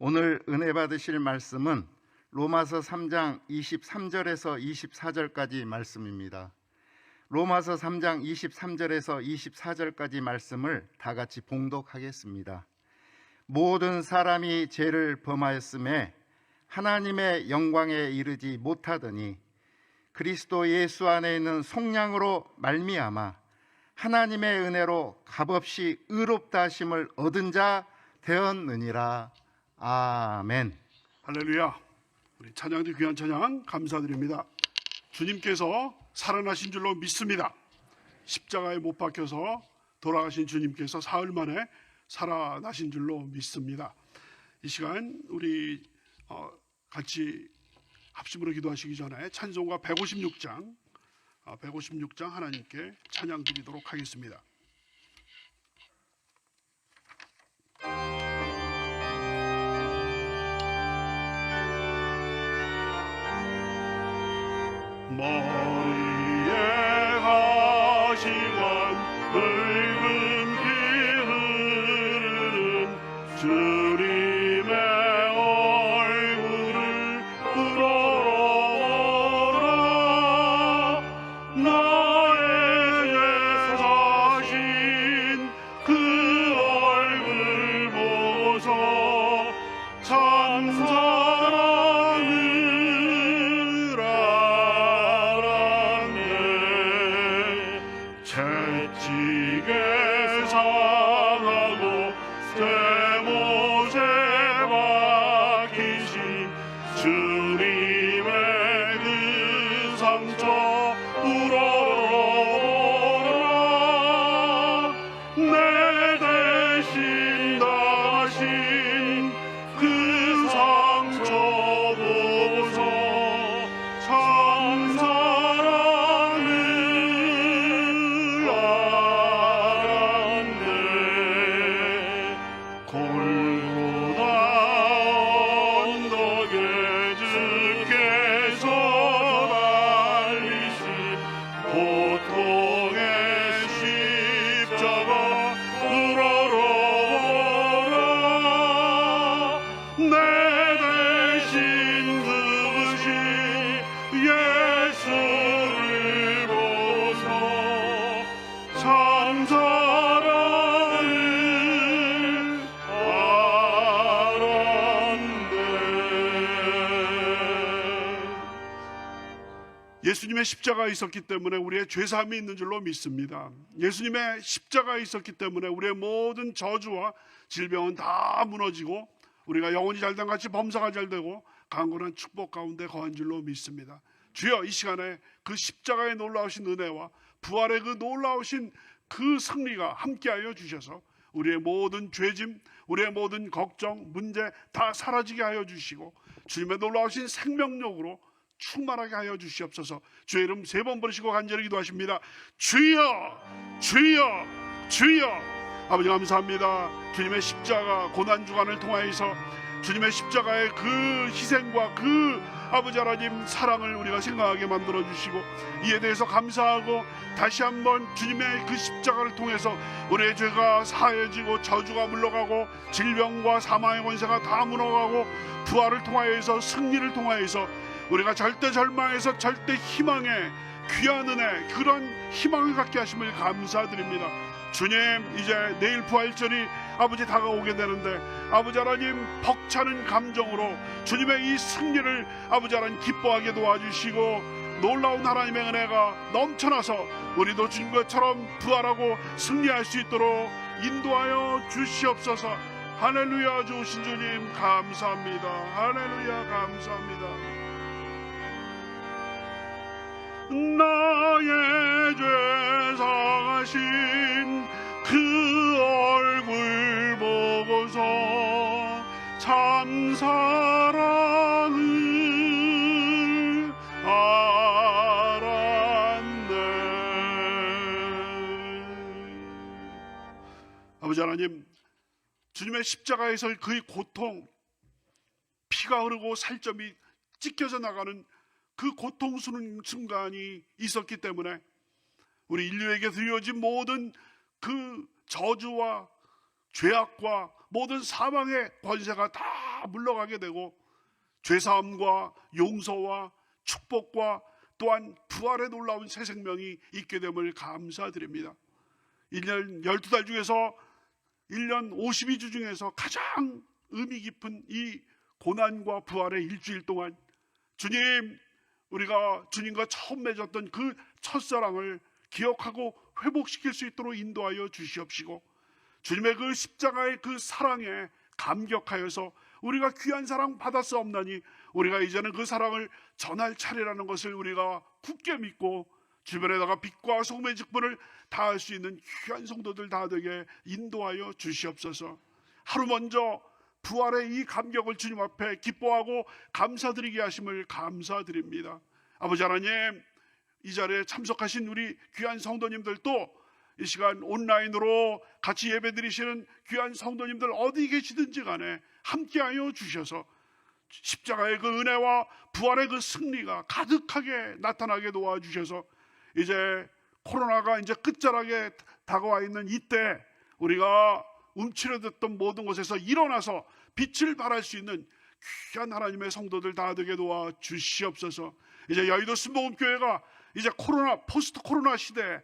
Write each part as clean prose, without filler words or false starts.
오늘 은혜 받으실 말씀은 로마서 3장 23절에서 24절까지 말씀입니다. 로마서 3장 23절에서 24절까지 말씀을 다 같이 봉독하겠습니다. 모든 사람이 죄를 범하였음에 하나님의 영광에 이르지 못하더니 그리스도 예수 안에 있는 속량으로 말미암아 하나님의 은혜로 값없이 의롭다 하심을 얻은 자 되었느니라. 아멘. 할렐루야. 우리 찬양도 귀한 찬양 감사드립니다. 주님께서 살아나신 줄로 믿습니다. 십자가에 못 박혀서 돌아가신 주님께서 사흘 만에 살아나신 줄로 믿습니다. 이 시간 우리 같이 합심으로 기도하시기 전에 찬송가 156장 하나님께 찬양 드리도록 하겠습니다. 머리에 가시관 붉은 피 흐르는 주님의 얼굴을 우러러보라. 나의 죄 사신 그 얼굴 보고서 참 사랑을 채찍에 상하고 대못에 박히신 주님의 그 상처 우러러보라. 내 대신 당하신 그 상처 보고서 참 사랑을 골고다 언덕에 주께서 달리신 고통의 십자가 우러러보라. 내 대신 죽으신 예수를 보고서 참 사랑을 예수님의 십자가에 있었기 때문에 우리의 죄사함이 있는 줄로 믿습니다. 예수님의 십자가에 있었기 때문에 우리의 모든 저주와 질병은 다 무너지고 우리가 영혼이 잘된 같이 범사가 잘되고 강건한 축복 가운데 거한 줄로 믿습니다. 주여, 이 시간에 그 십자가의 놀라우신 은혜와 부활의 그 놀라우신 그 승리가 함께하여 주셔서 우리의 모든 죄짐, 우리의 모든 걱정, 문제 다 사라지게 하여 주시고 주님의 놀라우신 생명력으로 충만하게 하여 주시옵소서. 주의 이름 3번 부르시고 간절히 기도하십니다. 주여, 주여, 주여. 아버지 감사합니다. 주님의 십자가 고난주간을 통하여서 주님의 십자가의 그 희생과 그 아버지 하나님 사랑을 우리가 생각하게 만들어 주시고 이에 대해서 감사하고 다시 한번 주님의 그 십자가를 통해서 우리의 죄가 사해지고 저주가 물러가고 질병과 사망의 권세가 다 무너가고 부활을 통하여서 승리를 통하여서 우리가 절대 절망에서 절대 희망의 귀한 은혜, 그런 희망을 갖게 하심을 감사드립니다. 주님, 이제 내일 부활절이 아버지 다가오게 되는데 아버지 하나님 벅차는 감정으로 주님의 이 승리를 아버지 하나님 기뻐하게 도와주시고 놀라운 하나님의 은혜가 넘쳐나서 우리도 주님처럼 부활하고 승리할 수 있도록 인도하여 주시옵소서. 할렐루야. 주신 주님 감사합니다. 할렐루야. 감사합니다. 나의 죄 사하신 그 얼굴 보고서 참 사랑을 알았네. 아버지 하나님, 주님의 십자가에서 그의 고통, 피가 흐르고 살점이 찢겨져 나가는 그 고통스러운 순간이 있었기 때문에 우리 인류에게 드려진 모든 그 저주와 죄악과 모든 사망의 권세가 다 다 물러가게 되고 죄사함과 용서와 축복과 또한 부활의 놀라운 새 생명이 있게 됨을 감사드립니다. 1년 12달 중에서 1년 52주 중에서 가장 의미 깊은 이 고난과 부활의 일주일 동안 주님, 우리가 주님과 처음 맺었던 그 첫사랑을 기억하고 회복시킬 수 있도록 인도하여 주시옵시고, 주님의 그 십자가의 그 사랑에 감격하여서 우리가 귀한 사랑 받았사옵나니 우리가 이제는 그 사랑을 전할 차례라는 것을 우리가 굳게 믿고 주변에다가 빛과 소금의 직분을 다할 수 있는 귀한 성도들 다 되게 인도하여 주시옵소서. 하루 먼저 부활의 이 감격을 주님 앞에 기뻐하고 감사드리게 하심을 감사드립니다. 아버지 하나님, 이 자리에 참석하신 우리 귀한 성도님들도 이 시간 온라인으로 같이 예배드리시는 귀한 성도님들 어디 계시든지 간에 함께하여 주셔서 십자가의 그 은혜와 부활의 그 승리가 가득하게 나타나게 도와주셔서 이제 코로나가 이제 끝자락에 다가와 있는 이때 우리가 움츠러졌던 모든 곳에서 일어나서 빛을 발할 수 있는 귀한 하나님의 성도들 다 되게 도와주시옵소서. 이제 여의도 순복음교회가 이제 코로나 포스트 코로나 시대에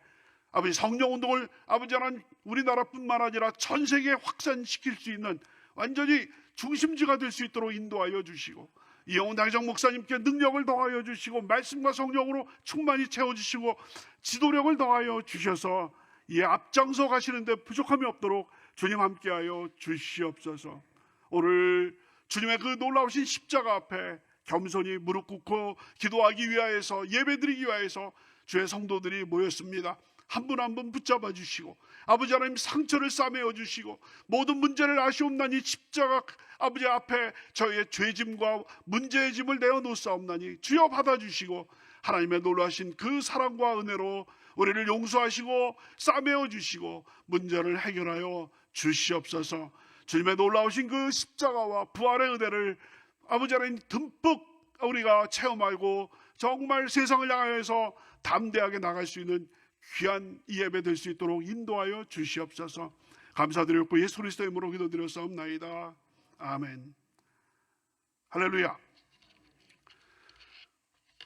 아버지 성령운동을 아버지 하나님 우리나라뿐만 아니라 전 세계에 확산시킬 수 있는 완전히 중심지가 될 수 있도록 인도하여 주시고, 이영훈 당회장 목사님께 능력을 더하여 주시고 말씀과 성령으로 충만히 채워주시고 지도력을 더하여 주셔서 이 앞장서 가시는데 부족함이 없도록 주님 함께하여 주시옵소서. 오늘 주님의 그 놀라우신 십자가 앞에 겸손히 무릎 꿇고 기도하기 위하여서 예배드리기 위하여서 주의 성도들이 모였습니다. 한 분 한 분 붙잡아 주시고 아버지 하나님 상처를 싸매어 주시고 모든 문제를 아시옵나니 십자가 아버지 앞에 저희의 죄짐과 문제의 짐을 내어놓사옵나니 주여 받아주시고 하나님의 놀라신 그 사랑과 은혜로 우리를 용서하시고 싸매어 주시고 문제를 해결하여 주시옵소서. 주님의 놀라우신 그 십자가와 부활의 은혜를 아버지 하나님 듬뿍 우리가 체험하고 정말 세상을 향하여서 담대하게 나갈 수 있는 귀한 이 예배 될 수 있도록 인도하여 주시옵소서. 감사드렸고 예수 그리스도의 이름으로 기도드렸사옵나이다. 아멘. 할렐루야.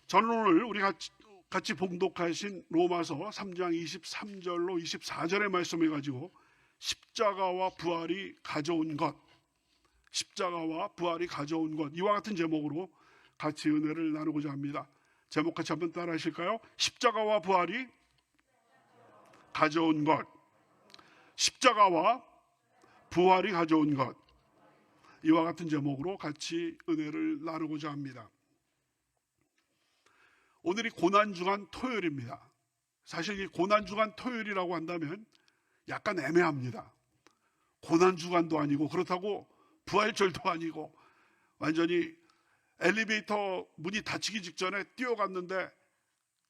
저는 오늘 우리 같이 봉독하신 로마서 3장 23절로 24절의 말씀을 가지고 십자가와 부활이 가져온 것, 십자가와 부활이 가져온 것, 이와 같은 제목으로 같이 은혜를 나누고자 합니다. 제목 같이 한번 따라 하실까요? 십자가와 부활이 가져온 것, 십자가와 부활이 가져온 것, 이와 같은 제목으로 같이 은혜를 나누고자 합니다. 오늘이 고난주간 토요일입니다. 사실 이 고난주간 토요일이라고 한다면 약간 애매합니다. 고난주간도 아니고 그렇다고 부활절도 아니고 완전히 엘리베이터 문이 닫히기 직전에 뛰어갔는데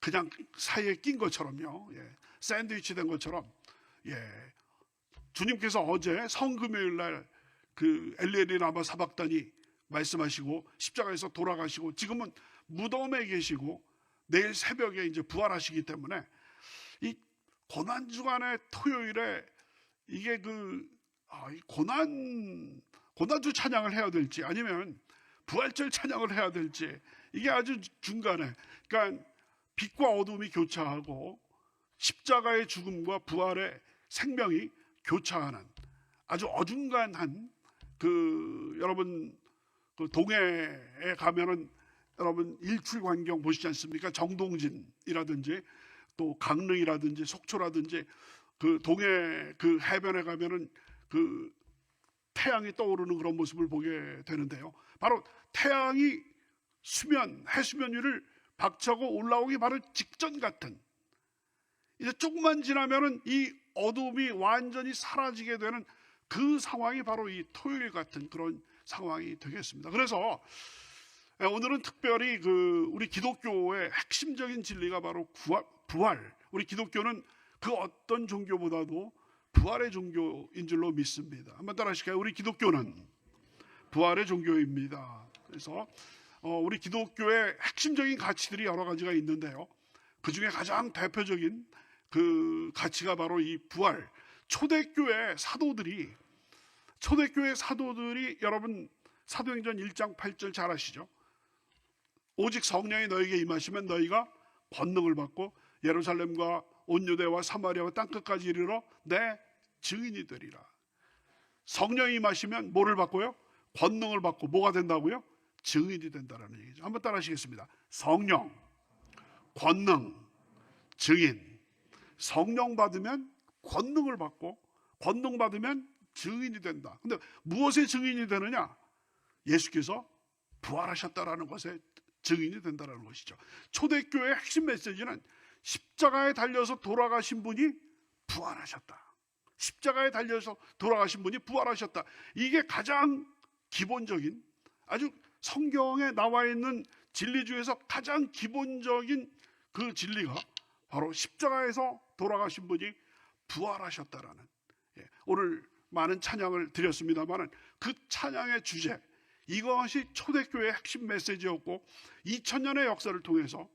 그냥 사이에 낀 것처럼요. 샌드위치 된 것처럼. 주님께서 어제 성금요일 날 그 엘리엘이 라마 사박단이 말씀하시고 십자가에서 돌아가시고 지금은 무덤에 계시고 내일 새벽에 이제 부활하시기 때문에 이 고난주간의 토요일에 이게 고난주 찬양을 해야 될지 아니면 부활절 찬양을 해야 될지 이게 아주 중간에, 그러니까 빛과 어둠이 교차하고 십자가의 죽음과 부활의 생명이 교차하는 아주 어중간한 여러분 동해에 가면은 여러분 일출광경 보시지 않습니까? 정동진이라든지 또 강릉이라든지 속초라든지 그 동해 그 해변에 가면은 그 태양이 떠오르는 그런 모습을 보게 되는데요. 바로 태양이 해수면 위를 박차고 올라오기 바로 직전 같은, 이제 조금만 지나면은 이 어둠이 완전히 사라지게 되는 그 상황이 바로 이 토요일 같은 그런 상황이 되겠습니다. 그래서 오늘은 특별히 우리 기독교의 핵심적인 진리가 바로 부활. 우리 기독교는 그 어떤 종교보다도 부활의 종교인 줄로 믿습니다. 한번 따라 하실까요? 우리 기독교는 부활의 종교입니다. 그래서 우리 기독교의 핵심적인 가치들이 여러 가지가 있는데요. 그 중에 가장 대표적인 그 가치가 바로 이 부활. 초대교회 사도들이 여러분 사도행전 1장 8절 잘 아시죠? 오직 성령이 너에게 임하시면 너희가 권능을 받고 예루살렘과 온 유대와 사마리아와 땅끝까지 이르러 내 증인이 되리라. 성령이 임하시면 뭐를 받고요? 권능을 받고 뭐가 된다고요? 증인이 된다라는 얘기죠. 한번 따라 하시겠습니다. 성령, 권능, 증인. 성령 받으면 권능을 받고 권능 받으면 증인이 된다. 근데 무엇의 증인이 되느냐? 예수께서 부활하셨다라는 것에 증인이 된다는 것이죠. 초대교회의 핵심 메시지는 십자가에 달려서 돌아가신 분이 부활하셨다. 십자가에 달려서 돌아가신 분이 부활하셨다. 이게 가장 기본적인, 아주 성경에 나와 있는 진리 중에서 가장 기본적인 그 진리가 바로 십자가에서 돌아가신 분이 부활하셨다라는, 오늘 많은 찬양을 드렸습니다만 그 찬양의 주제, 이것이 초대교회의 핵심 메시지였고 2000년의 역사를 통해서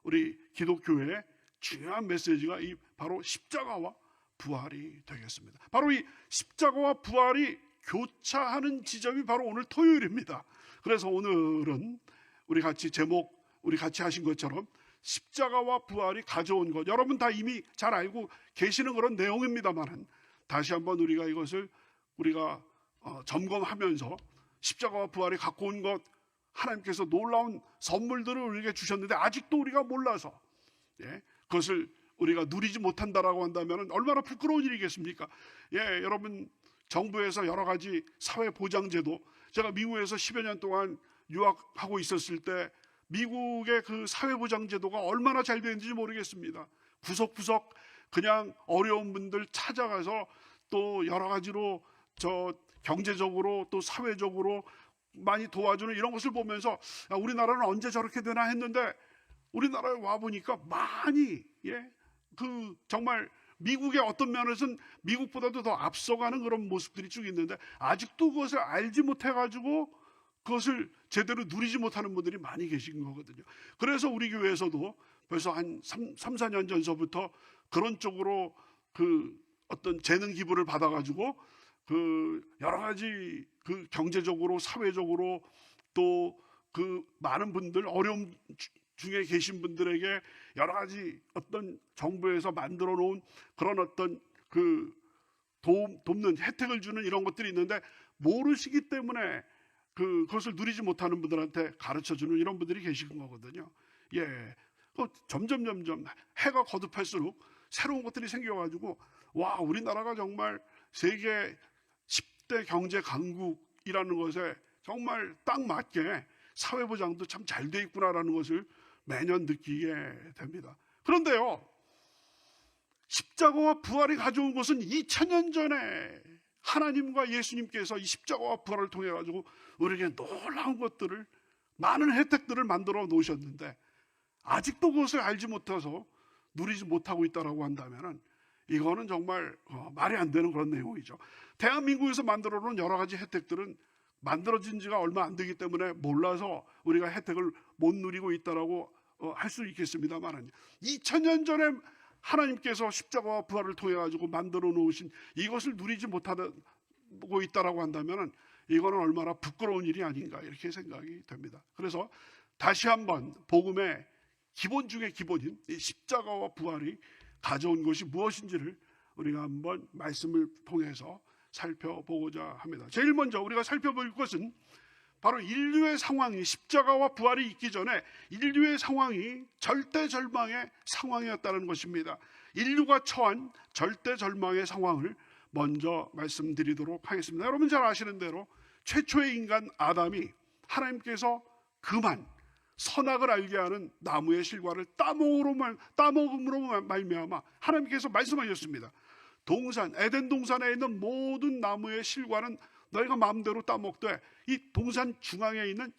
우리 기독교회의 중요한 메시지가 이 바로 십자가와 부활이 되겠습니다. 바로 이 십자가와 부활이 교차하는 지점이 바로 오늘 토요일입니다. 그래서 오늘은 우리 같이 하신 것처럼 십자가와 부활이 가져온 것, 여러분 다 이미 잘 알고 계시는 그런 내용입니다만 다시 한번 우리가 이것을 점검하면서 십자가와 부활이 갖고 온 것, 하나님께서 놀라운 선물들을 우리에게 주셨는데 아직도 우리가 몰라서 그것을 우리가 누리지 못한다라고 한다면 얼마나 부끄러운 일이겠습니까? 여러분, 정부에서 여러 가지 사회보장제도, 제가 미국에서 10여 년 동안 유학하고 있었을 때 미국의 그 사회보장제도가 얼마나 잘 되는지 모르겠습니다. 구석구석 그냥 어려운 분들 찾아가서 또 여러 가지로 경제적으로 또 사회적으로 많이 도와주는 이런 것을 보면서 우리나라는 언제 저렇게 되나 했는데 우리나라에 와 보니까 많이 정말 미국의 어떤 면에서는 미국보다도 더 앞서가는 그런 모습들이 쭉 있는데 아직도 그것을 알지 못해가지고 그것을 제대로 누리지 못하는 분들이 많이 계신 거거든요. 그래서 우리 교회에서도 벌써 한 3, 4년 전서부터 그런 쪽으로 그 어떤 재능 기부를 받아가지고 그 여러 가지 그 경제적으로 사회적으로 또 그 많은 분들 어려움 중에 계신 분들에게 여러 가지 어떤 정부에서 만들어 놓은 그런 어떤 그 돕는 혜택을 주는 이런 것들이 있는데 모르시기 때문에 그것을 누리지 못하는 분들한테 가르쳐 주는 이런 분들이 계신 거거든요. 점점 해가 거듭할수록 새로운 것들이 생겨가지고 와, 우리나라가 정말 세계 10대 경제 강국이라는 것에 정말 딱 맞게 사회보장도 참 잘 돼 있구나라는 것을 매년 느끼게 됩니다. 그런데요, 십자가와 부활이 가져온 것은 2000년 전에 하나님과 예수님께서 이 십자가와 부활을 통해 가지고 우리에게 놀라운 것들을, 많은 혜택들을 만들어 놓으셨는데 아직도 그것을 알지 못해서 누리지 못하고 있다라고 한다면 이거는 정말 말이 안 되는 그런 내용이죠. 대한민국에서 만들어 놓은 여러 가지 혜택들은 만들어진 지가 얼마 안 되기 때문에 몰라서 우리가 혜택을 못 누리고 있다라고 할 수 있겠습니다만 2000년 전에 하나님께서 십자가와 부활을 통해 가지고 만들어 놓으신 이것을 누리지 못하고 있다라고 한다면 이거는 얼마나 부끄러운 일이 아닌가 이렇게 생각이 됩니다. 그래서 다시 한번 복음의 기본 중의 기본인 이 십자가와 부활이 가져온 것이 무엇인지를 우리가 한번 말씀을 통해서 살펴보고자 합니다. 제일 먼저 우리가 살펴볼 것은 바로 인류의 상황이, 십자가와 부활이 있기 전에 인류의 상황이 절대 절망의 상황이었다는 것입니다. 인류가 처한 절대 절망의 상황을 먼저 말씀드리도록 하겠습니다. 여러분 잘 아시는 대로 최초의 인간 아담이 하나님께서 그만 선악을 알게 하는 나무의 실과를 따먹음으로 말미암아 하나님께서 말씀하셨습니다. 에덴 동산에 있는 모든 나무의 실과는 너희가 마음대로 따먹되 이 동산 중앙에 있는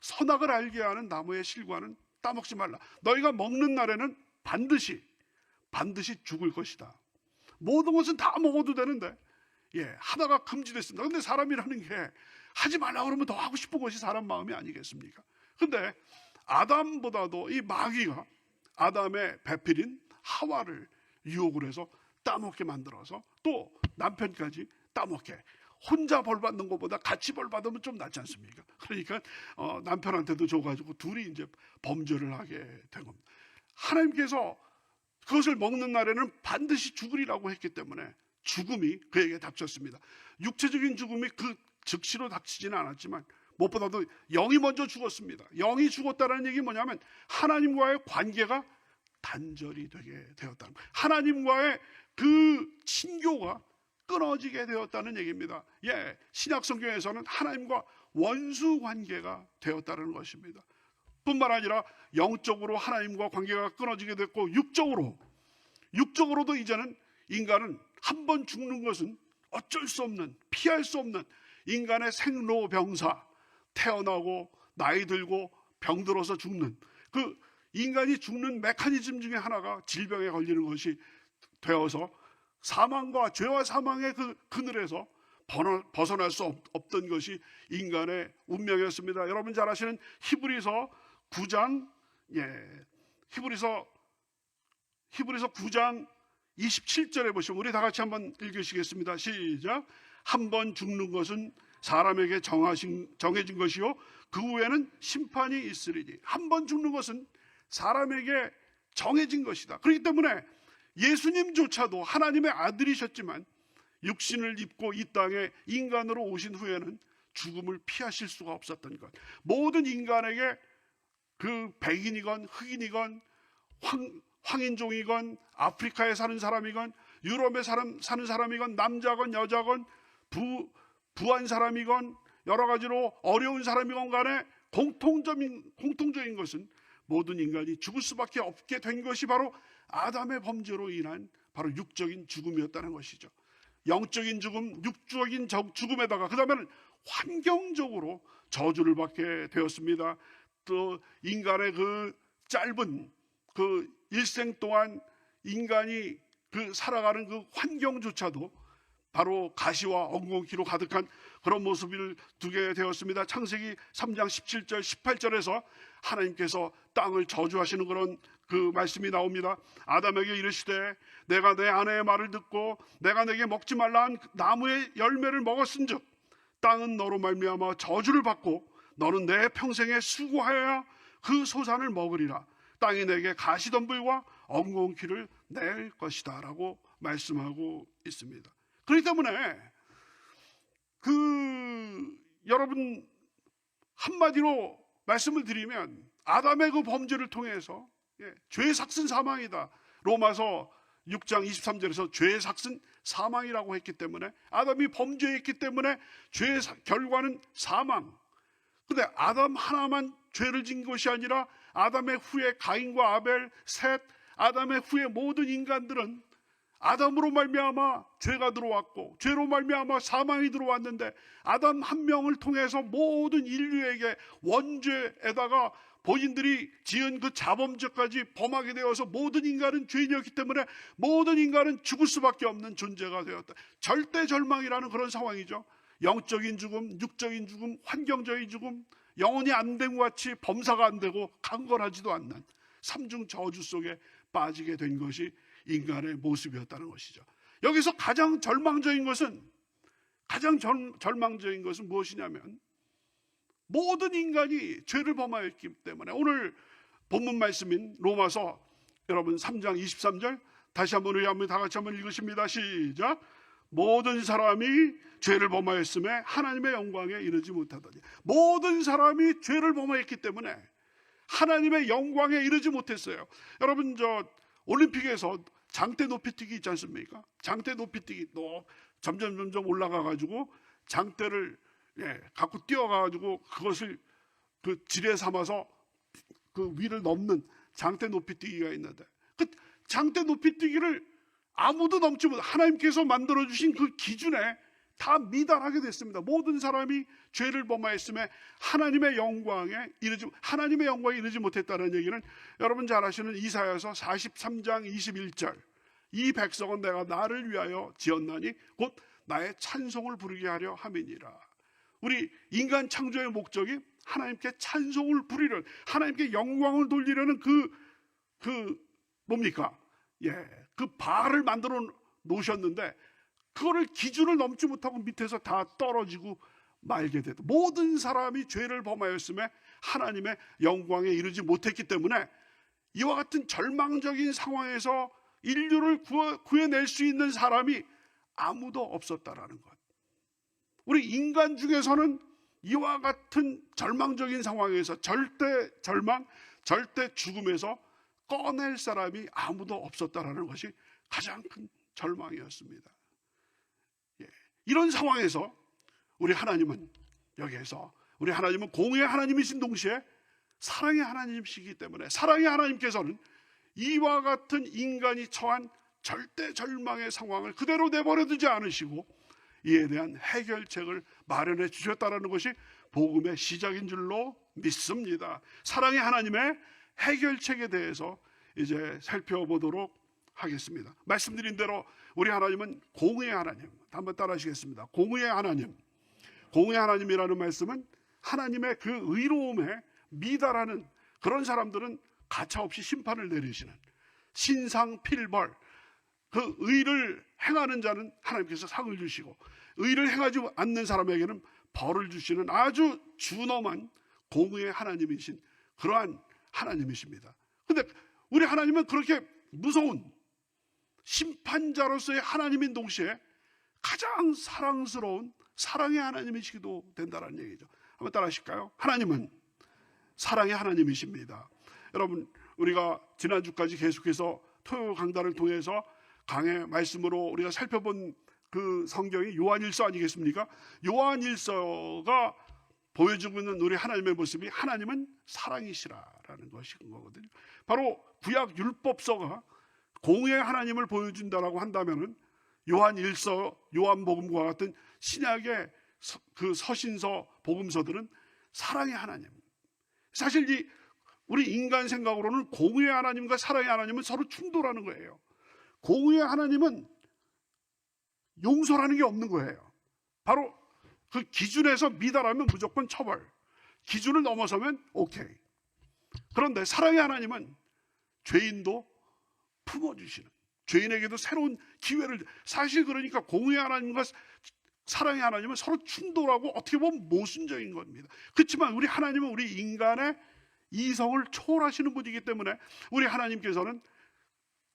선악을 알게 하는 나무의 실과는 따먹지 말라. 너희가 먹는 날에는 반드시 죽을 것이다. 모든 것은 다 먹어도 되는데 하나가 금지됐습니다. 근데 사람이라는 게 하지 말라 그러면 더 하고 싶은 것이 사람 마음이 아니겠습니까? 근데 아담보다도 이 마귀가 아담의 배필인 하와를 유혹을 해서 따먹게 만들어서 또 남편까지 따먹게, 혼자 벌 받는 것보다 같이 벌 받으면 좀 낫지 않습니까? 그러니까 남편한테도 줘가지고 둘이 이제 범죄를 하게 된 겁니다. 하나님께서 그것을 먹는 날에는 반드시 죽으리라고 했기 때문에 죽음이 그에게 닥쳤습니다. 육체적인 죽음이 그 즉시로 닥치지는 않았지만 무엇보다도 영이 먼저 죽었습니다. 영이 죽었다는 얘기 뭐냐면 하나님과의 관계가 단절이 되게 되었다는 거예요. 하나님과의 그 친교가 끊어지게 되었다는 얘기입니다. 신약 성경에서는 하나님과 원수 관계가 되었다는 것입니다. 뿐만 아니라 영적으로 하나님과 관계가 끊어지게 됐고 육적으로도 이제는 인간은 한 번 죽는 것은 어쩔 수 없는, 피할 수 없는 인간의 생로병사, 태어나고 나이 들고 병들어서 죽는 그 인간이 죽는 메커니즘 중에 하나가 질병에 걸리는 것이 되어서 사망과 죄와 사망의 그 그늘에서 벗어날 수 없던 것이 인간의 운명이었습니다. 여러분 잘 아시는 히브리서 9장 히브리서 9장 27절에 보시면 우리 다 같이 한번 읽으시겠습니다. 시작. 한 번 죽는 것은 사람에게 정해진 것이요 그 후에는 심판이 있으리니. 한 번 죽는 것은 사람에게 정해진 것이다. 그렇기 때문에 예수님조차도 하나님의 아들이셨지만 육신을 입고 이 땅에 인간으로 오신 후에는 죽음을 피하실 수가 없었던 것. 모든 인간에게 그 백인이건 흑인이건 황인종이건 아프리카에 사는 사람이건 유럽에 사는 사람이건 남자건 여자건 부한 사람이건 여러 가지로 어려운 사람이건 간에 공통적인 것은 모든 인간이 죽을 수밖에 없게 된 것이 바로 아담의 범죄로 인한 바로 육적인 죽음이었다는 것이죠. 영적인 죽음, 육적인 죽음에다가 그 다음에는 환경적으로 저주를 받게 되었습니다. 또 인간의 그 짧은 그 일생 동안 인간이 그 살아가는 그 환경조차도 바로 가시와 엉겅퀴로 가득한 그런 모습을 두게 되었습니다. 창세기 3장 17절 18절에서 하나님께서 땅을 저주하시는 그런 그 말씀이 나옵니다. 아담에게 이르시되 내가 내 아내의 말을 듣고 내가 내게 먹지 말라 한 나무의 열매를 먹었은즉 땅은 너로 말미암아 저주를 받고 너는 내 평생에 수고하여야 그 소산을 먹으리라. 땅이 내게 가시덤불과 엉겅퀴를 낼 것이다 라고 말씀하고 있습니다. 그렇기 때문에 여러분 한마디로 말씀을 드리면 아담의 그 범죄를 통해서 죄의 삭은 사망이다. 로마서 6장 23절에서 죄의 삭은 사망이라고 했기 때문에 아담이 범죄했기 때문에 죄의 결과는 사망. 근데 아담 하나만 죄를 진 것이 아니라 아담의 후에 가인과 아벨, 셋, 아담의 후에 모든 인간들은 아담으로 말미암아 죄가 들어왔고 죄로 말미암아 사망이 들어왔는데 아담 한 명을 통해서 모든 인류에게 원죄에다가 본인들이 지은 그 자범죄까지 범하게 되어서 모든 인간은 죄인이었기 때문에 모든 인간은 죽을 수밖에 없는 존재가 되었다. 절대 절망이라는 그런 상황이죠. 영적인 죽음, 육적인 죽음, 환경적인 죽음, 영혼이 안 된 것 같이 범사가 안 되고 강건하지도 않는 삼중 저주 속에 빠지게 된 것이 인간의 모습이었다는 것이죠. 여기서 가장 절망적인 것은 무엇이냐면 모든 인간이 죄를 범하였기 때문에 오늘 본문 말씀인 로마서 여러분 3장 23절 다시 한번 우리 다 같이 한번 읽으십니다. 시작. 모든 사람이 죄를 범하였음에 하나님의 영광에 이르지 못하더니. 모든 사람이 죄를 범하였기 때문에 하나님의 영광에 이르지 못했어요. 여러분 올림픽에서 장대 높이뛰기 있지 않습니까? 장대 높이뛰기 점점 올라가가지고 장대를 갖고 뛰어가가지고 그것을 그 지뢰 삼아서 그 위를 넘는 장대 높이뛰기가 있는데 그 장대 높이뛰기를 아무도 넘지 못해 하나님께서 만들어주신 그 기준에 다 미달하게 됐습니다. 모든 사람이 죄를 범하였음에 하나님의 영광에 이르지 못했다는 얘기는 여러분 잘 아시는 이사야서 43장 21절 이 백성은 내가 나를 위하여 지었나니 곧 나의 찬송을 부르게 하려 함이니라. 우리 인간 창조의 목적이 하나님께 찬송을 부리는 하나님께 영광을 돌리려는 뭡니까? 그 바알을 만들어 놓으셨는데 그거를 기준을 넘지 못하고 밑에서 다 떨어지고 말게 되다. 모든 사람이 죄를 범하였음에 하나님의 영광에 이르지 못했기 때문에 이와 같은 절망적인 상황에서 인류를 구해낼 수 있는 사람이 아무도 없었다라는 것. 우리 인간 중에서는 이와 같은 절망적인 상황에서 절대 절망, 절대 죽음에서 꺼낼 사람이 아무도 없었다라는 것이 가장 큰 절망이었습니다. 이런 상황에서 우리 하나님은 여기에서 우리 하나님은 공의의 하나님이신 동시에 사랑의 하나님이시기 때문에 사랑의 하나님께서는 이와 같은 인간이 처한 절대 절망의 상황을 그대로 내버려 두지 않으시고 이에 대한 해결책을 마련해 주셨다는 것이 복음의 시작인 줄로 믿습니다. 사랑의 하나님의 해결책에 대해서 이제 살펴보도록 하겠습니다. 말씀드린 대로 우리 하나님은 공의의 하나님. 한번 따라 하시겠습니다. 공의의 하나님. 공의의 하나님이라는 말씀은 하나님의 그 의로움에 미달하는 그런 사람들은 가차없이 심판을 내리시는 신상필벌, 그 의를 행하는 자는 하나님께서 상을 주시고 의를 행하지 않는 사람에게는 벌을 주시는 아주 준엄한 공의의 하나님이신 그러한 하나님이십니다. 그런데 우리 하나님은 그렇게 무서운 심판자로서의 하나님인 동시에 가장 사랑스러운 사랑의 하나님이시기도 된다는 얘기죠. 한번 따라 하실까요? 하나님은 사랑의 하나님이십니다. 여러분, 우리가 지난주까지 계속해서 토요 강단을 통해서 강의 말씀으로 우리가 살펴본 그 성경이 요한일서 아니겠습니까? 요한일서가 보여주고 있는 우리 하나님의 모습이 하나님은 사랑이시라라는 것인 거거든요. 바로 구약 율법서가 공의의 하나님을 보여준다라고 한다면은 요한일서, 요한복음과 같은 신약의 그 서신서, 복음서들은 사랑의 하나님. 사실 이 우리 인간 생각으로는 공의의 하나님과 사랑의 하나님은 서로 충돌하는 거예요. 공의의 하나님은 용서라는 게 없는 거예요. 바로 그 기준에서 미달하면 무조건 처벌. 기준을 넘어서면 오케이. 그런데 사랑의 하나님은 죄인도 품어주시는, 죄인에게도 새로운 기회를, 사실 그러니까 공의의 하나님과 사랑의 하나님은 서로 충돌하고 어떻게 보면 모순적인 겁니다. 그렇지만 우리 하나님은 우리 인간의 이성을 초월하시는 분이기 때문에 우리 하나님께서는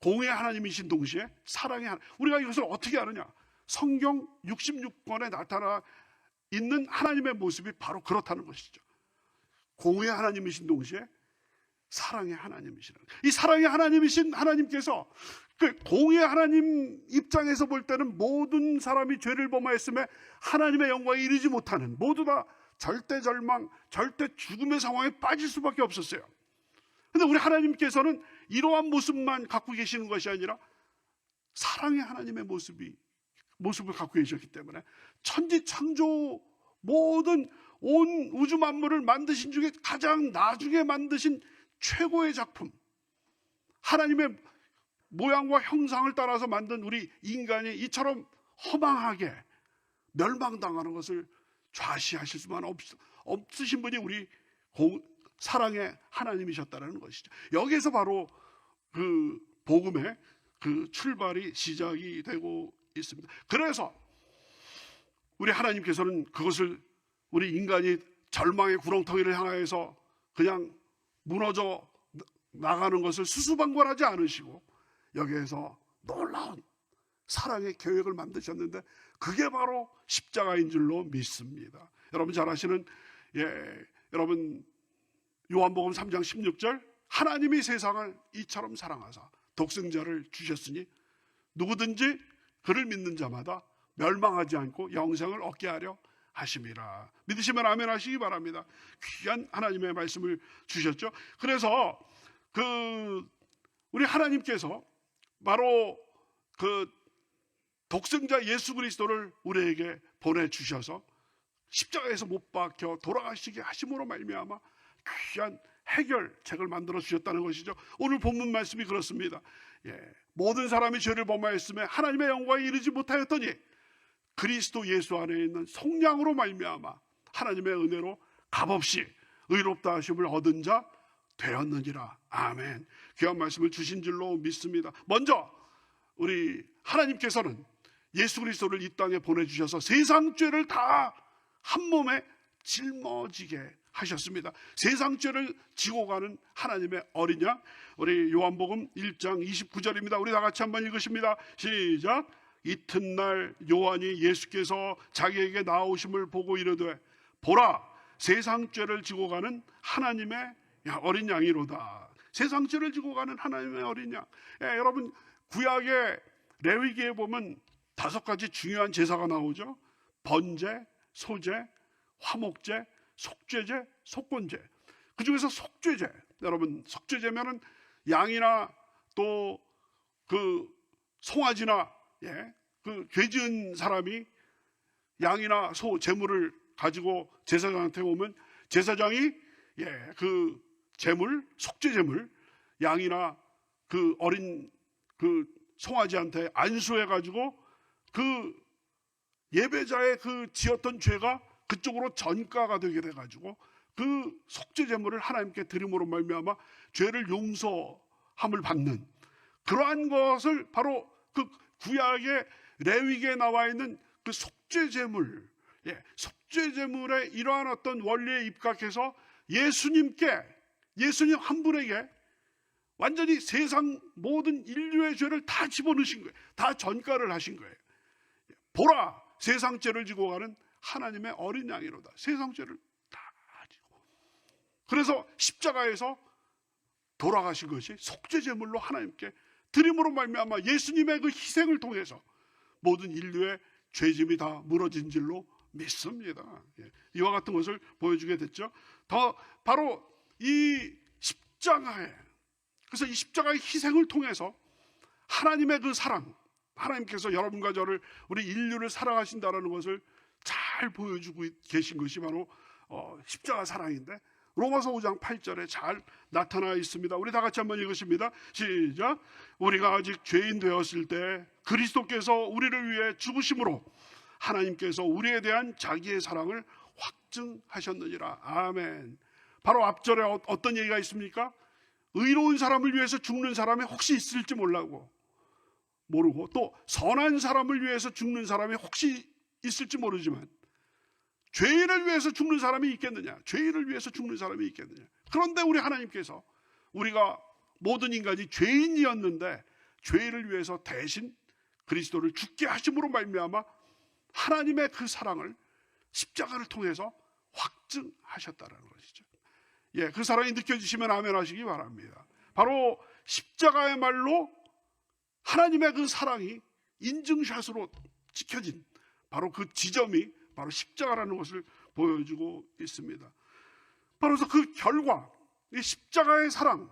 공의의 하나님이신 동시에 사랑의 하나님. 우리가 이것을 어떻게 아느냐? 성경 66권에 나타나 있는 하나님의 모습이 바로 그렇다는 것이죠. 공의의 하나님이신 동시에 사랑의 하나님이시라는, 이 사랑의 하나님이신 하나님께서 그 공의의 하나님 입장에서 볼 때는 모든 사람이 죄를 범하였음에 하나님의 영광에 이르지 못하는, 모두 다 절대 절망, 절대 죽음의 상황에 빠질 수밖에 없었어요. 그런데 우리 하나님께서는 이러한 모습만 갖고 계시는 것이 아니라 사랑의 하나님의 모습을 갖고 계셨기 때문에 천지창조 모든 온 우주 만물을 만드신 중에 가장 나중에 만드신 최고의 작품, 하나님의 모양과 형상을 따라서 만든 우리 인간이 이처럼 허망하게 멸망당하는 것을 좌시하실 수만 없으신 분이 우리 사랑의 하나님이셨다는 것이죠. 여기에서 바로 그 복음의 그 출발이 시작이 되고 있습니다. 그래서 우리 하나님께서는 그것을 우리 인간이 절망의 구렁텅이를 향하여서 그냥 무너져 나가는 것을 수수방관하지 않으시고 여기에서 놀라운 사랑의 계획을 만드셨는데 그게 바로 십자가인 줄로 믿습니다. 여러분 잘 아시는 여러분 요한복음 3장 16절, 하나님이 세상을 이처럼 사랑하사 독생자를 주셨으니 누구든지 그를 믿는 자마다 멸망하지 않고 영생을 얻게 하려 하심이라. 믿으시면 아멘 하시기 바랍니다. 귀한 하나님의 말씀을 주셨죠. 그래서 우리 하나님께서 바로 그 독생자 예수 그리스도를 우리에게 보내주셔서 십자가에서 못 박혀 돌아가시게 하심으로 말미암아 귀한 해결책을 만들어 주셨다는 것이죠. 오늘 본문 말씀이 그렇습니다. 모든 사람이 죄를 범하였음에 하나님의 영광에 이르지 못하였더니 그리스도 예수 안에 있는 속량으로 말미암아 하나님의 은혜로 값없이 의롭다 하심을 얻은 자 되었느니라. 아멘. 귀한 말씀을 주신 줄로 믿습니다. 먼저 우리 하나님께서는 예수 그리스도를 이 땅에 보내주셔서 세상 죄를 다 한 몸에 짊어지게 하셨습니다. 세상 죄를 지고 가는 하나님의 어린 양. 우리 요한복음 1장 29절입니다. 우리 다 같이 한번 읽으십니다. 시작. 이튿날 요한이 예수께서 자기에게 나오심을 보고 이르되 보라, 세상 죄를 지고 가는 하나님의 어린 양이로다. 세상 죄를 지고 가는 하나님의 어린 양. 여러분, 구약의 레위기에 보면 5가지 중요한 제사가 나오죠. 번제, 소제, 화목제, 속죄제, 속건제. 그 중에서 속죄제, 여러분, 속죄제면은 양이나 또 그 송아지나 그 죄 지은 사람이 양이나 소 제물을 가지고 제사장한테 오면 제사장이 그 제물, 속죄제물, 양이나 그 어린 그 송아지한테 안수해 가지고 그 예배자의 그 지었던 죄가 그쪽으로 전가가 되게 돼 가지고 그 속죄제물을 하나님께 드림으로 말미암아 죄를 용서함을 받는 그러한 것을 바로 그 구약의 레위기에 나와 있는 그 속죄제물, 속죄제물의 이러한 어떤 원리에 입각해서 예수님 한 분에게 완전히 세상 모든 인류의 죄를 다 집어넣으신 거예요. 다 전가를 하신 거예요. 보라, 세상 죄를 지고 가는 하나님의 어린 양이로다. 세상 죄를 다 지고. 그래서 십자가에서 돌아가신 것이 속죄제물로 하나님께 드림으로 말미암아 예수님의 그 희생을 통해서 모든 인류의 죄짐이 다 무너진 줄로 믿습니다. 이와 같은 것을 보여주게 됐죠. 더 바로 이 십자가에, 그래서 이 십자가의 희생을 통해서 하나님의 그 사랑, 하나님께서 여러분과 저를, 우리 인류를 사랑하신다라는 것을 잘 보여주고 계신 것이 바로 십자가 사랑인데, 로마서 5장 8절에 잘 나타나 있습니다. 우리 다 같이 한번 읽으십니다. 시작. 우리가 아직 죄인 되었을 때 그리스도께서 우리를 위해 죽으심으로 하나님께서 우리에 대한 자기의 사랑을 확증하셨느니라. 아멘. 바로 앞절에 어떤 얘기가 있습니까? 의로운 사람을 위해서 죽는 사람이 혹시 있을지 모르고 또 선한 사람을 위해서 죽는 사람이 혹시 있을지 모르지만 죄인을 위해서 죽는 사람이 있겠느냐? 죄인을 위해서 죽는 사람이 있겠느냐? 그런데 우리 하나님께서 우리가 모든 인간이 죄인이었는데 죄인을 위해서 대신 그리스도를 죽게 하심으로 말미암아 하나님의 그 사랑을 십자가를 통해서 확증하셨다는 것이죠. 그 사랑이 느껴지시면 아멘 하시기 바랍니다. 바로 십자가의 말로 하나님의 그 사랑이 인증샷으로 찍혀진 바로 그 지점이 바로 십자가라는 것을 보여주고 있습니다. 바로 그 결과, 이 십자가의 사랑,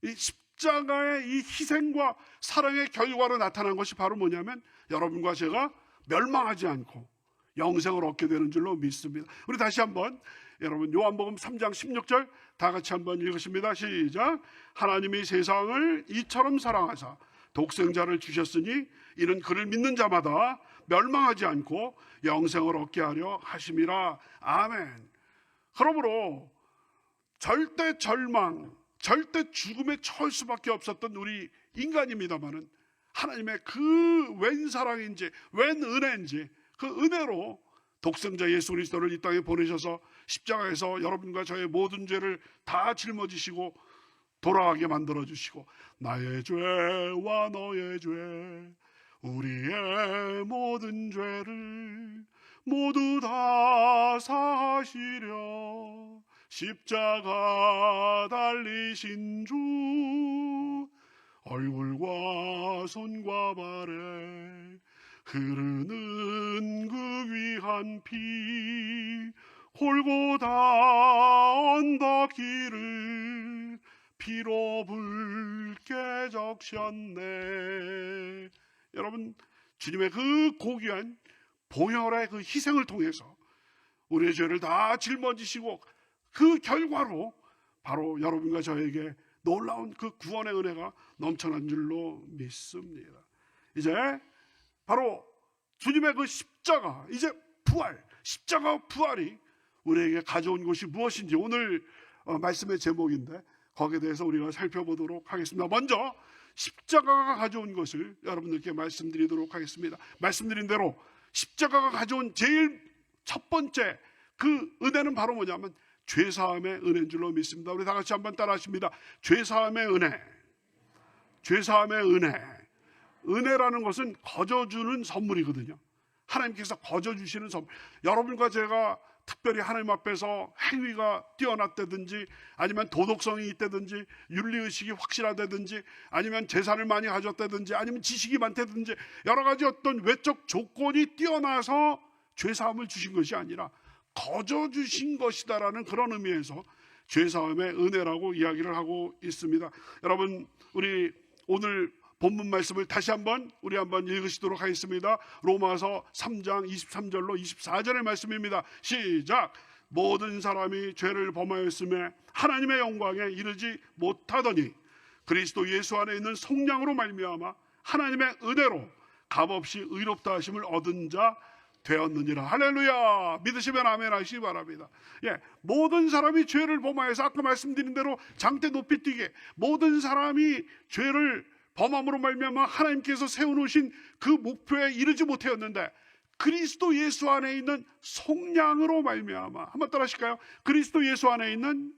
이 십자가의 이 희생과 사랑의 결과로 나타난 것이 바로 뭐냐면 여러분과 제가 멸망하지 않고 영생을 얻게 되는 줄로 믿습니다. 우리 다시 한번 여러분 요한복음 3장 16절 다 같이 한번 읽으십니다. 시작. 하나님이 세상을 이처럼 사랑하사 독생자를 주셨으니 이는 그를 믿는 자마다 멸망하지 않고 영생을 얻게 하려 하심이라. 아멘. 그러므로 절대 절망, 절대 죽음에 처할 수밖에 없었던 우리 인간입니다마는 하나님의 그 웬 사랑인지 웬 은혜인지 그 은혜로 독생자 예수 그리스도를 이 땅에 보내셔서 십자가에서 여러분과 저의 모든 죄를 다 짊어지시고 돌아가게 만들어주시고 나의 죄와 너의 죄 우리의 모든 죄를 모두 다 사시려 십자가 달리신 주 얼굴과 손과 발에 흐르는 그 귀한 피 골고다 언덕 길을 피로 붉게 적셨네. 여러분, 주님의 그 고귀한 보혈의 그 희생을 통해서 우리의 죄를 다 짊어지시고 그 결과로 바로 여러분과 저에게 놀라운 그 구원의 은혜가 넘쳐난 줄로 믿습니다. 이제 바로 주님의 그 십자가, 이제 부활, 십자가 부활이 우리에게 가져온 것이 무엇인지 오늘 말씀의 제목인데 거기에 대해서 우리가 살펴보도록 하겠습니다. 먼저 십자가가 가져온 것을 여러분들께 말씀드리도록 하겠습니다. 말씀드린 대로 십자가가 가져온 제일 첫 번째 그 은혜는 바로 뭐냐면 죄사함의 은혜인 줄로 믿습니다. 우리 다 같이 한번 따라 하십니다. 죄사함의 은혜. 죄사함의 은혜. 은혜라는 것은 거저주는 선물이거든요. 하나님께서 거저주시는 선물. 여러분과 제가 특별히 하나님 앞에서 행위가 뛰어났다든지 아니면 도덕성이 있다든지 윤리의식이 확실하다든지 아니면 재산을 많이 가졌다든지 아니면 지식이 많다든지 여러 가지 어떤 외적 조건이 뛰어나서 죄사함을 주신 것이 아니라 거저 주신 것이다라는 그런 의미에서 죄사함의 은혜라고 이야기를 하고 있습니다. 여러분, 우리 오늘 본문 말씀을 다시 한번 우리 한번 읽으시도록 하겠습니다. 로마서 3장 23절로 24절의 말씀입니다. 시작. 모든 사람이 죄를 범하였음에 하나님의 영광에 이르지 못하더니 그리스도 예수 안에 있는 성령으로 말미암아 하나님의 은혜로 값없이 의롭다 하심을 얻은 자 되었느니라. 할렐루야. 믿으시면 아멘 하시기 바랍니다. 모든 사람이 죄를 범하여서 아까 말씀드린 대로 장대 높이 뛰게 모든 사람이 죄를 범함으로 말미암아 하나님께서 세워놓으신 그 목표에 이르지 못하였는데 그리스도 예수 안에 있는 속량으로 말미암아, 한번 따라 하실까요? 그리스도 예수 안에 있는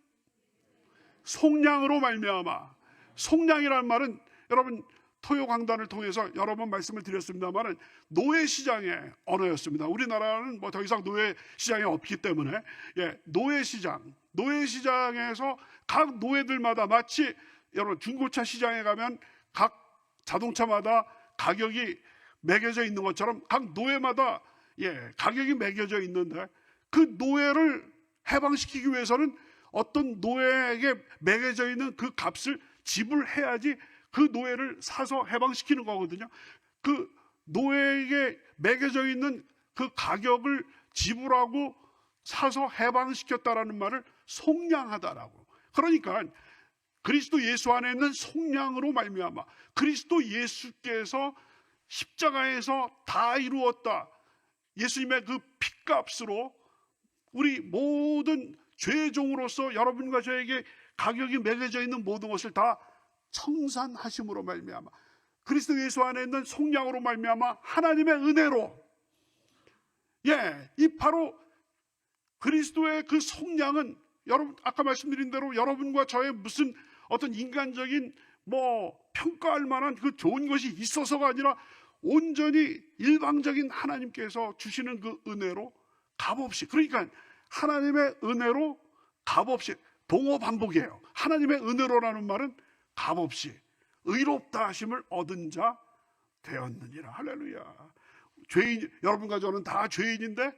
속량으로 말미암아. 속량이라는 말은 여러분 토요 강단을 통해서 여러 번 말씀을 드렸습니다만은 노예 시장의 언어였습니다. 우리나라는 뭐 더 이상 노예 시장이 없기 때문에 노예 시장에서 각 노예들마다 마치 여러분 중고차 시장에 가면 각 자동차마다 가격이 매겨져 있는 것처럼 각 노예마다 가격이 매겨져 있는데 그 노예를 해방시키기 위해서는 어떤 노예에게 매겨져 있는 그 값을 지불해야지 그 노예를 사서 해방시키는 거거든요. 그 노예에게 매겨져 있는 그 가격을 지불하고 사서 해방시켰다라는 말을 속량하다라고. 그러니까 그리스도 예수 안에 있는 속량으로 말미암아 그리스도 예수께서 십자가에서 다 이루었다. 예수님의 그 핏값으로 우리 모든 죄종으로서 여러분과 저에게 가격이 매겨져 있는 모든 것을 다 청산하심으로 말미암아 그리스도 예수 안에 있는 속량으로 말미암아 하나님의 은혜로 이 바로 그리스도의 그 속량은 여러분 아까 말씀드린 대로 여러분과 저의 무슨 어떤 인간적인 평가할 만한 그 좋은 것이 있어서가 아니라 온전히 일방적인 하나님께서 주시는 그 은혜로 값없이, 그러니까 하나님의 은혜로 값없이, 동어 반복이에요. 하나님의 은혜로라는 말은 값없이 의롭다 하심을 얻은 자 되었느니라. 할렐루야. 죄인, 여러분과 저는 다 죄인인데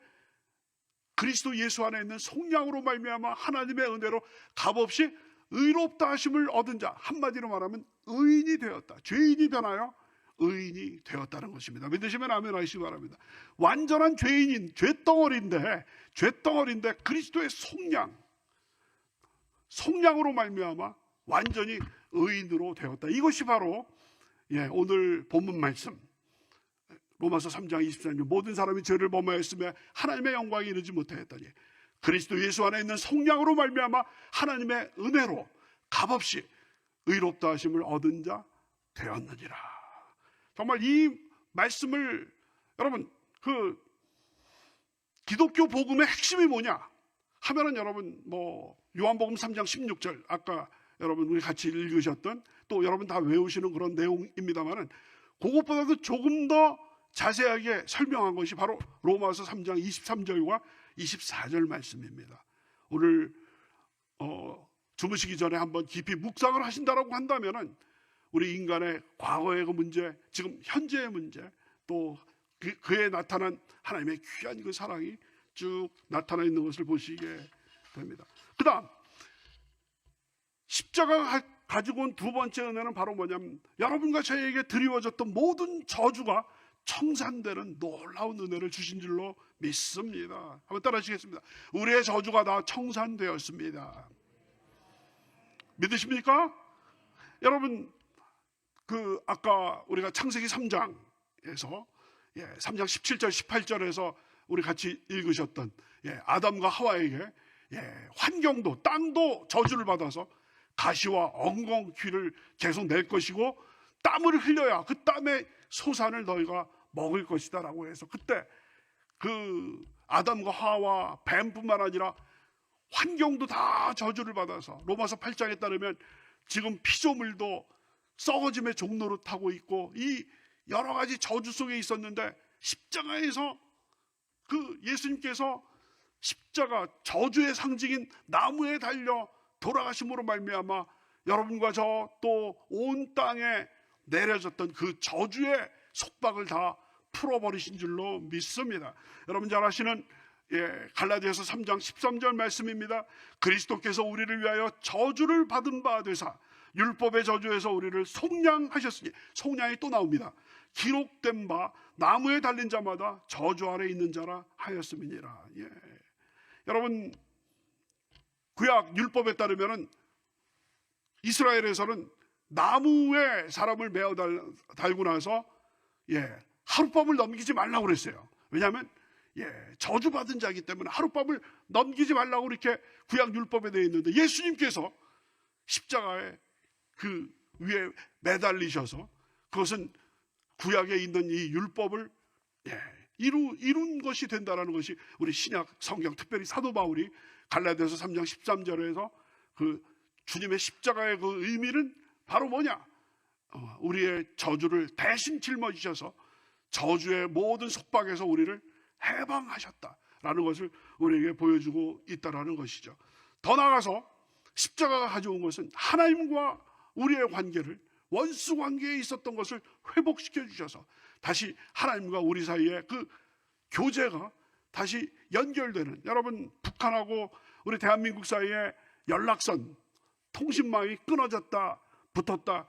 그리스도 예수 안에 있는 속량으로 말미암아 하나님의 은혜로 값없이 의롭다 하심을 얻은 자, 한마디로 말하면 의인이 되었다. 죄인이 변하여 의인이 되었다는 것입니다. 믿으시면 아멘 하시기 바랍니다. 완전한 죄인인 죄덩어리인데 그리스도의 속량으로 말미암아 완전히 의인으로 되었다. 이것이 바로 오늘 본문 말씀 로마서 3장 23절 모든 사람이 죄를 범하였으며 하나님의 영광에 이르지 못하였다니 그리스도 예수 안에 있는 속량으로 말미암아 하나님의 은혜로 값없이 의롭다 하심을 얻은 자 되었느니라. 정말 이 말씀을 여러분 그 기독교 복음의 핵심이 뭐냐 하면은 여러분 요한복음 3장 16절 아까 여러분 우리 같이 읽으셨던 또 여러분 다 외우시는 그런 내용입니다만은 그것보다도 조금 더 자세하게 설명한 것이 바로 로마서 3장 23절과 24절 말씀입니다. 오늘 주무시기 전에 한번 깊이 묵상을 하신다라고 한다면은 우리 인간의 과거의 그 문제, 지금 현재의 문제, 또 그에 나타난 하나님의 귀한 그 사랑이 쭉 나타나 있는 것을 보시게 됩니다. 그 다음 십자가가 가지고 온 두 번째 은혜는 바로 뭐냐면 여러분과 저에게 드리워졌던 모든 저주가 청산되는 놀라운 은혜를 주신 줄로 믿습니다. 한번 따라 하시겠습니다. 우리의 저주가 다 청산되었습니다. 믿으십니까? 여러분 그 아까 우리가 창세기 3장에서 3장 17절 18절에서 우리 같이 읽으셨던 아담과 하와에게 환경도 땅도 저주를 받아서 가시와 엉겅퀴를 계속 낼 것이고 땀을 흘려야 그 땀의 소산을 너희가 먹을 것이다라고 해서, 그때 그 아담과 하와, 뱀뿐만 아니라 환경도 다 저주를 받아서, 로마서 8장에 따르면 지금 피조물도 썩어짐의 종로를 타고 있고, 이 여러 가지 저주 속에 있었는데, 십자가에서 그 예수님께서 십자가, 저주의 상징인 나무에 달려 돌아가심으로 말미암아 여러분과 저 또 온 땅에 내려졌던 그 저주의 속박을 다 풀어버리신 줄로 믿습니다. 여러분 잘 아시는 갈라디아서 3장 13절 말씀입니다. 그리스도께서 우리를 위하여 저주를 받은 바 되사 율법의 저주에서 우리를 속량하셨으니, 속량이 또 나옵니다. 기록된 바 나무에 달린 자마다 저주 아래 있는 자라 하였음이니라. 여러분, 구약 율법에 따르면은 이스라엘에서는 나무에 사람을 메어 달고 나서 하룻밤을 넘기지 말라고 그랬어요. 왜냐하면 저주받은 자이기 때문에 하룻밤을 넘기지 말라고 이렇게 구약 율법에 되어 있는데, 예수님께서 십자가에 그 위에 매달리셔서 그것은 구약에 있는 이 율법을 이룬 것이 된다라는 것이 우리 신약 성경, 특별히 사도 바울이 갈라디아서 3장 13절에서 그 주님의 십자가의 그 의미는 바로 뭐냐? 우리의 저주를 대신 짊어지셔서 저주의 모든 속박에서 우리를 해방하셨다라는 것을 우리에게 보여주고 있다라는 것이죠. 더 나아가서 십자가가 가져온 것은 하나님과 우리의 관계를, 원수 관계에 있었던 것을 회복시켜 주셔서 다시 하나님과 우리 사이에 그 교제가 다시 연결되는, 여러분 북한하고 우리 대한민국 사이에 연락선, 통신망이 끊어졌다 붙었다,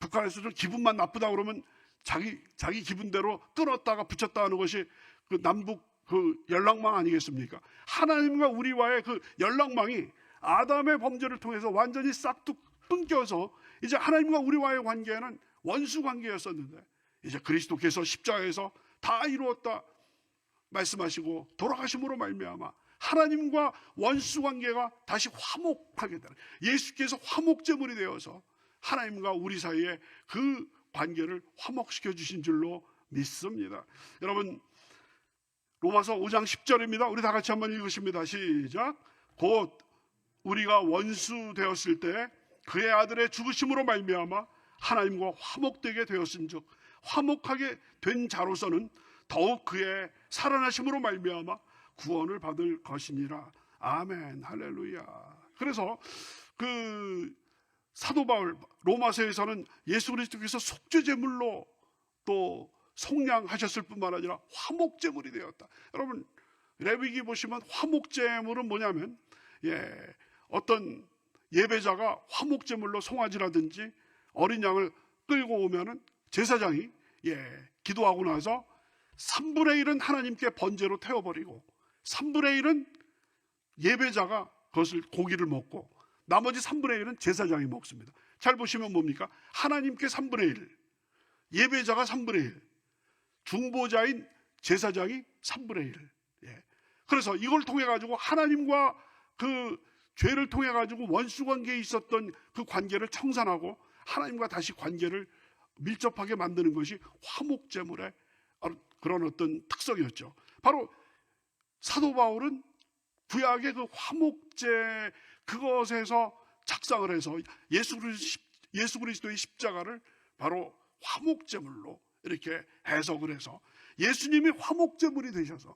북한에서 좀 기분만 나쁘다 그러면 자기 기분대로 끊었다가 붙였다 하는 것이 그 남북 그 연락망 아니겠습니까? 하나님과 우리와의 그 연락망이 아담의 범죄를 통해서 완전히 싹둑 끊겨서 이제 하나님과 우리와의 관계는 원수 관계였었는데, 이제 그리스도께서 십자가에서 다 이루었다 말씀하시고 돌아가심으로 말미암아 하나님과 원수 관계가 다시 화목하게 되는, 예수께서 화목제물이 되어서 하나님과 우리 사이에 그 관계를 화목시켜 주신 줄로 믿습니다. 여러분, 로마서 5장 10절입니다. 우리 다 같이 한번 읽으십니다. 시작. 곧 우리가 원수 되었을 때 그의 아들의 죽으심으로 말미암아 하나님과 화목되게 되었은즉 화목하게 된 자로서는 더욱 그의 살아나심으로 말미암아 구원을 받을 것이니라. 아멘, 할렐루야. 그래서 그 사도 바울 로마서에서는 예수 그리스도께서 속죄제물로 또 속량하셨을 뿐만 아니라 화목제물이 되었다. 여러분 레위기 보시면 화목제물은 뭐냐면 어떤 예배자가 화목제물로 송아지라든지 어린 양을 끌고 오면은 제사장이 기도하고 나서 3분의 1은 하나님께 번제로 태워버리고 3분의 1은 예배자가 그것을 고기를 먹고 나머지 3분의 1은 제사장이 먹습니다. 잘 보시면 뭡니까? 하나님께 3분의 1, 예배자가 3분의 1, 중보자인 제사장이 3분의 1. 그래서 이걸 통해 가지고 하나님과 그 죄를 통해 가지고 원수 관계에 있었던 그 관계를 청산하고 하나님과 다시 관계를 밀접하게 만드는 것이 화목제물의 그런 어떤 특성이었죠. 바로 사도 바울은 구약의 그 화목제 그것에서 착상을 해서 예수 그리스도의 십자가를 바로 화목제물로 이렇게 해석을 해서 예수님이 화목제물이 되셔서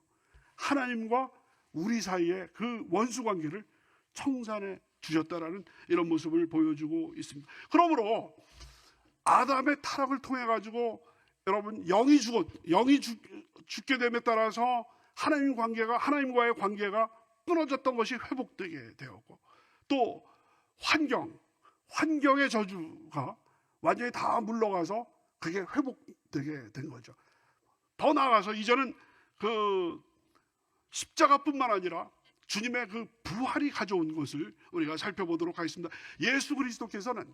하나님과 우리 사이의 그 원수 관계를 청산해 주셨다라는 이런 모습을 보여주고 있습니다. 그러므로 아담의 타락을 통해 가지고 여러분 영이 죽게 됨에 따라서 하나님과의 관계가 끊어졌던 것이 회복되게 되었고, 또 환경의 저주가 완전히 다 물러가서 그게 회복되게 된 거죠. 더 나아가서 이제는 그 십자가뿐만 아니라 주님의 그 부활이 가져온 것을 우리가 살펴보도록 하겠습니다. 예수 그리스도께서는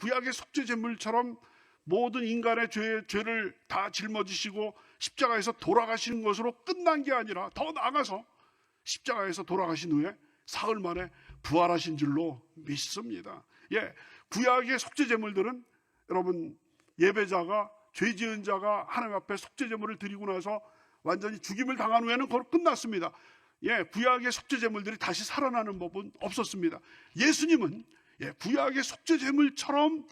구약의 속죄 제물처럼 모든 인간의 죄를 다 짊어지시고 십자가에서 돌아가시는 것으로 끝난 게 아니라 더 나아가서 십자가에서 돌아가신 후에 사흘 만에 부활하신 줄로 믿습니다. 구약의 속죄 제물들은 여러분 예배자가 죄 지은 자가 하나님 앞에 속죄 제물을 드리고 나서 완전히 죽임을 당한 후에는 그걸 끝났습니다. 구약의 속죄 제물들이 다시 살아나는 법은 없었습니다. 예수님은 구약의 속죄 제물처럼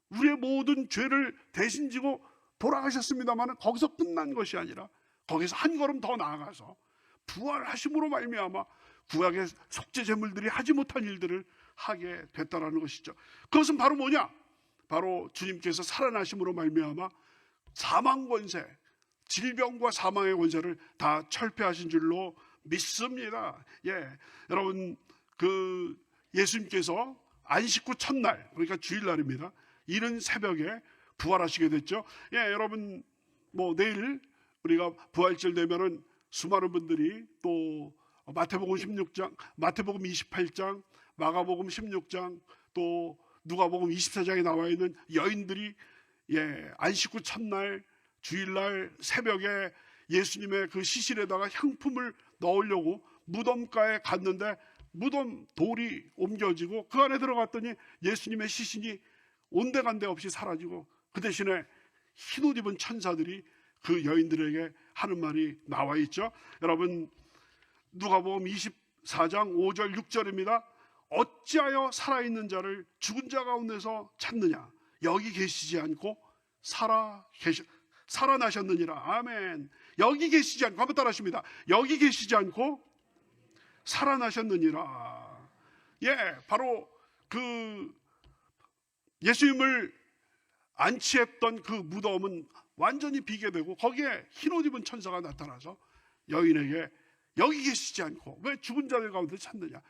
우리의 모든 죄를 대신 지고 돌아가셨습니다만 거기서 끝난 것이 아니라 거기서 한 걸음 더 나아가서 부활하심으로 말미암아 구약의 속죄 제물들이 하지 못한 일들을 하게 됐다라는 것이죠. 그것은 바로 뭐냐? 바로 주님께서 살아나심으로 말미암아 사망 권세, 질병과 사망의 권세를 다 철폐하신 줄로 믿습니다. 여러분 예수님께서 안식 후 첫날, 그러니까 주일날입니다. 이른 새벽에 부활하시게 됐죠. 여러분 내일 우리가 부활절 되면은 수많은 분들이 또 마태복음 16장, 마태복음 28장, 마가복음 16장, 또 누가복음 24장에 나와 있는 여인들이 안식 후 첫날 주일날 새벽에 예수님의 그 시신에다가 향품을 넣으려고 무덤가에 갔는데 무덤 돌이 옮겨지고 그 안에 들어갔더니 예수님의 시신이 온데간데 없이 사라지고 그 대신에 흰옷 입은 천사들이 그 여인들에게 하는 말이 나와 있죠. 여러분 누가복음 24장 5절 6절입니다. 어찌하여 살아있는 자를 죽은 자 가운데서 찾느냐? 여기 계시지 않고 살아나셨느니라. 아멘. 여기 계시지 않고, 한번 따라하십니다. 여기 계시지 않고 살아나셨느니라. 바로 그 예수님을 안치했던 그 무덤은 완전히 비게 되고 거기에 흰옷 입은 천사가 나타나서 여인에게 여기 계시지 않고 왜 죽은 자들 가운데 찾느냐?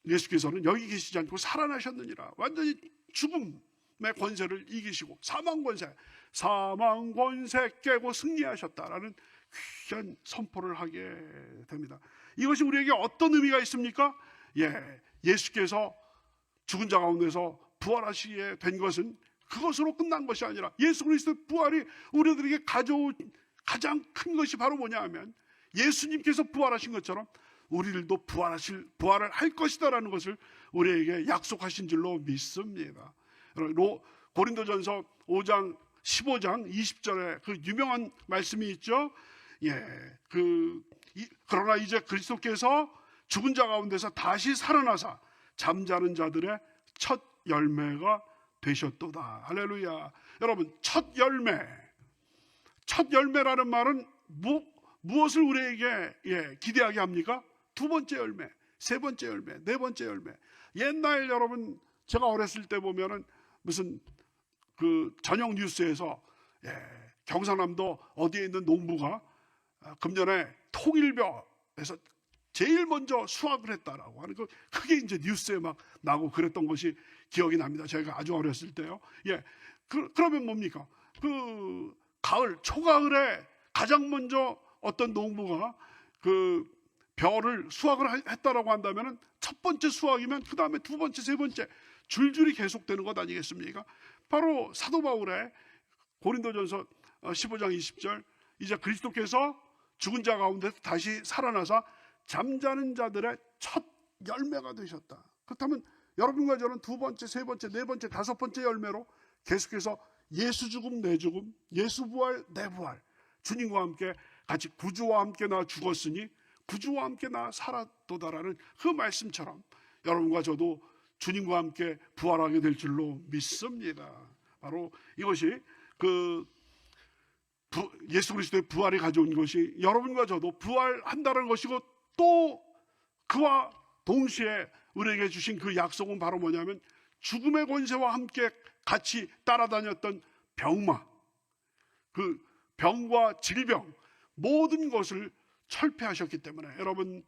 예수께서는 여기 계시지 않고 살아나셨느니라. 완전히 죽음의 권세를 이기시고 사망 권세 깨고 승리하셨다라는 귀한 선포를 하게 됩니다. 이것이 우리에게 어떤 의미가 있습니까? 예수께서 죽은 자 가운데서 부활하시게 된 것은 그것으로 끝난 것이 아니라 예수 그리스도의 부활이 우리들에게 가져온 가장 큰 것이 바로 뭐냐 하면 예수님께서 부활하신 것처럼 우리들도 부활을 할 것이다라는 것을 우리에게 약속하신 줄로 믿습니다. 고린도전서 5장 15장 20절에 그 유명한 말씀이 있죠. 그러나 이제 그리스도께서 죽은 자 가운데서 다시 살아나사 잠자는 자들의 첫 열매가 되셨도다. 할렐루야. 여러분 첫 열매라는 말은 무엇을 우리에게 기대하게 합니까? 두 번째 열매, 세 번째 열매, 네 번째 열매. 옛날 여러분 제가 어렸을 때 보면은 무슨 그 저녁 뉴스에서 경상남도 어디에 있는 농부가 금년에 통일벼에서 제일 먼저 수확을 했다라고 하는 그게 이제 뉴스에 막 나고 그랬던 것이 기억이 납니다. 저희가 아주 어렸을 때요. 그러면 뭡니까? 그 가을 초가을에 가장 먼저 어떤 농부가 그 벼를 수확을 했다라고 한다면은 첫 번째 수확이면 그 다음에 두 번째, 세 번째 줄줄이 계속되는 것 아니겠습니까? 바로 사도 바울의 고린도전서 15장 20절 이제 그리스도께서 죽은 자 가운데 다시 살아나사 잠자는 자들의 첫 열매가 되셨다. 그렇다면 여러분과 저는 두 번째, 세 번째, 네 번째, 다섯 번째 열매로 계속해서 예수 죽음, 내 죽음, 예수 부활, 내 부활, 주님과 함께 같이 구주와 함께 나 죽었으니 구주와 함께 나 살았도다라는 그 말씀처럼 여러분과 저도 주님과 함께 부활하게 될 줄로 믿습니다. 바로 이것이 예수 그리스도의 부활이 가져온 것이 여러분과 저도 부활한다는 것이고 또 그와 동시에 우리에게 주신 그 약속은 바로 뭐냐면 죽음의 권세와 함께 같이 따라다녔던 병마, 그 병과 질병 모든 것을 철폐하셨기 때문에 여러분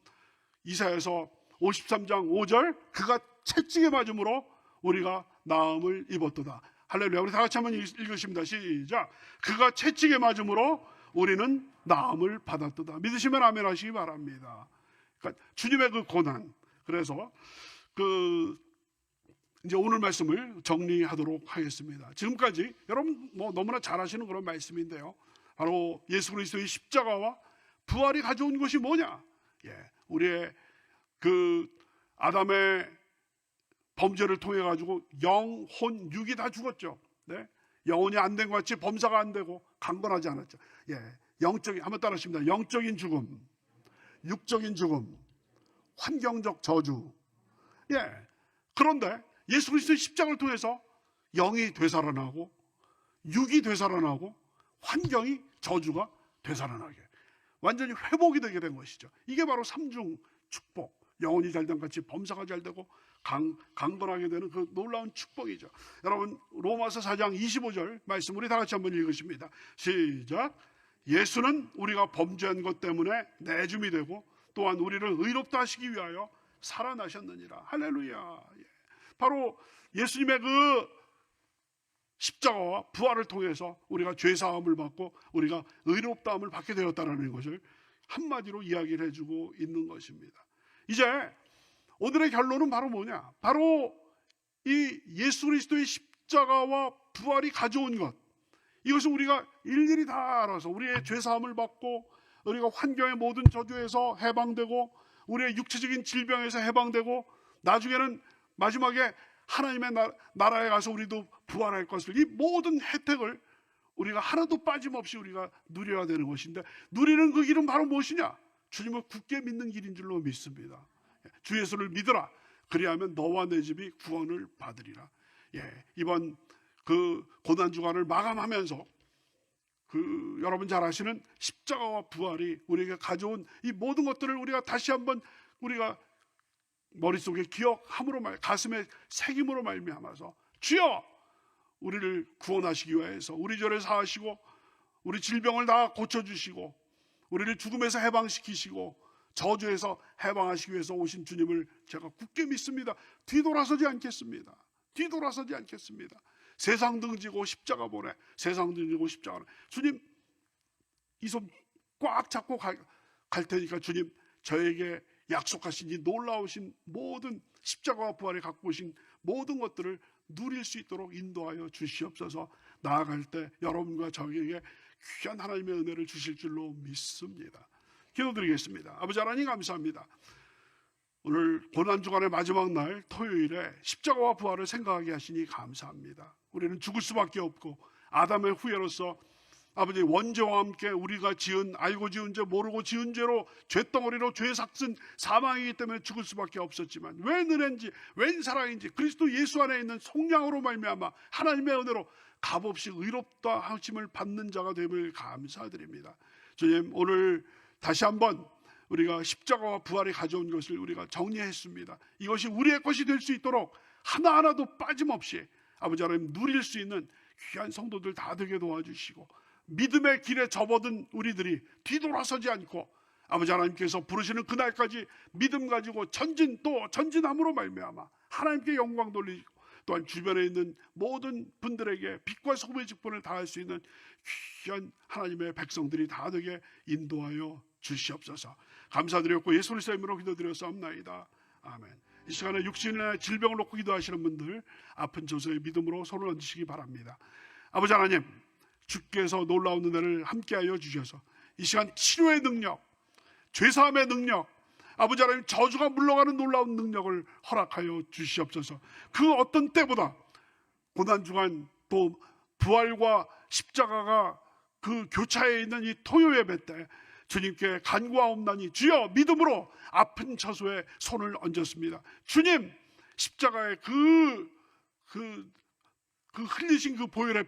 이사야서 53장 5절 그가 채찍에 맞음으로 우리가 나음을 입었도다. 할렐루야. 우리 다 같이 한번 읽으십니다. 시작. 그가 채찍에 맞음으로 우리는 나음을 받았도다. 믿으시면 아멘 하시기 바랍니다. 그러니까 주님의 그 고난. 그래서 이제 오늘 말씀을 정리하도록 하겠습니다. 지금까지 여러분 너무나 잘 아시는 그런 말씀인데요. 바로 예수 그리스도의 십자가와 부활이 가져온 것이 뭐냐? 우리의 그 아담의 범죄를 통해 가지고 영혼, 육이 다 죽었죠. 네? 영혼이 안 된 것 같이 범사가 안 되고 강건하지 않았죠. 예, 영적인, 한번 따라하십니다. 영적인 죽음, 육적인 죽음, 환경적 저주. 예. 그런데 예수 그리스도의 십자가를 통해서 영이 되살아나고 육이 되살아나고 환경이, 저주가 되살아나게, 완전히 회복이 되게 된 것이죠. 이게 바로 삼중 축복, 영혼이 잘된 같이 범사가 잘되고 강건하게 되는 그 놀라운 축복이죠. 여러분, 로마서 4장 25절 말씀 우리 다 같이 한번 읽으십니다. 시작. 예수는 우리가 범죄한 것 때문에 내줌이 되고 또한 우리를 의롭다 하시기 위하여 살아나셨느니라. 할렐루야. 바로 예수님의 그 십자가와 부활을 통해서 우리가 죄사함을 받고 우리가 의롭다함을 받게 되었다는 것을 한마디로 이야기를 해주고 있는 것입니다. 이제 오늘의 결론은 바로 뭐냐? 바로 이 예수 그리스도의 십자가와 부활이 가져온 것, 이것을 우리가 일일이 다 알아서 우리의 죄사함을 받고 우리가 환경의 모든 저주에서 해방되고 우리의 육체적인 질병에서 해방되고 나중에는 마지막에 하나님의 나라에 가서 우리도 부활할 것을, 이 모든 혜택을 우리가 하나도 빠짐없이 우리가 누려야 되는 것인데, 누리는 그 길은 바로 무엇이냐? 주님을 굳게 믿는 길인 줄로 믿습니다. 주 예수를 믿으라. 그리하면 너와 내 집이 구원을 받으리라. 예, 이번 그 고난주간을 마감하면서 여러분 잘 아시는 십자가와 부활이 우리에게 가져온 이 모든 것들을 우리가 다시 한번 우리가 머릿속에 기억함으로 가슴에 새김으로 말미암아서, 주여 우리를 구원하시기 위해서 우리 죄를 사하시고 우리 질병을 다 고쳐주시고 우리를 죽음에서 해방시키시고 저주에서 해방하시기 위해서 오신 주님을 제가 굳게 믿습니다. 뒤돌아서지 않겠습니다. 뒤돌아서지 않겠습니다. 세상 등지고 십자가 보내, 세상 등지고 십자가 보내. 주님, 이 손 꽉 잡고 갈 테니까 주님, 저에게 약속하신 이 놀라우신 모든 십자가와 부활에 갖고 오신 모든 것들을 누릴 수 있도록 인도하여 주시옵소서. 나아갈 때 여러분과 저에게 귀한 하나님의 은혜를 주실 줄로 믿습니다. 기도드리겠습니다. 아버지 하나님, 감사합니다. 오늘 고난주간의 마지막 날 토요일에 십자가와 부활을 생각하게 하시니 감사합니다. 우리는 죽을 수밖에 없고 아담의 후예로서 아버지 원죄와 함께 우리가 지은, 알고 지은 죄, 모르고 지은 죄로 죄덩어리로 죄 삭슨 사망이기 때문에 죽을 수밖에 없었지만, 웬 은혜인지 웬 사랑인지 그리스도 예수 안에 있는 속량으로 말미암아 하나님의 은혜로 값없이 의롭다 하심을 받는 자가 됨을 감사드립니다. 주님, 오늘 다시 한번 우리가 십자가와 부활이 가져온 것을 우리가 정리했습니다. 이것이 우리의 것이 될 수 있도록 하나하나도 빠짐없이 아버지 하나님 누릴 수 있는 귀한 성도들 다 되게 도와주시고, 믿음의 길에 접어든 우리들이 뒤돌아서지 않고 아버지 하나님께서 부르시는 그날까지 믿음 가지고 전진함으로 말미암아 하나님께 영광 돌리고, 또한 주변에 있는 모든 분들에게 빛과 소금의 직분을 다할 수 있는 귀한 하나님의 백성들이 다 되게 인도하여 주시옵소서. 감사드렸고 예수 그리스도의 이름으로 기도드렸사옵나이다. 아멘. 이 시간에 육신의 질병을 놓고 기도하시는 분들, 아픈 저소의 믿음으로 손을 얹으시기 바랍니다. 아버지 하나님, 주께서 놀라운 은혜를 함께하여 주셔서 이 시간 치료의 능력, 죄사함의 능력, 아버지 하나님 저주가 물러가는 놀라운 능력을 허락하여 주시옵소서. 그 어떤 때보다 고난주간 또 부활과 십자가가 그 교차에 있는 이 토요 예배 때 주님께 간구하옵나니 주여 믿음으로 아픈 처소에 손을 얹었습니다. 주님, 십자가의 그 흘리신 그 보혈의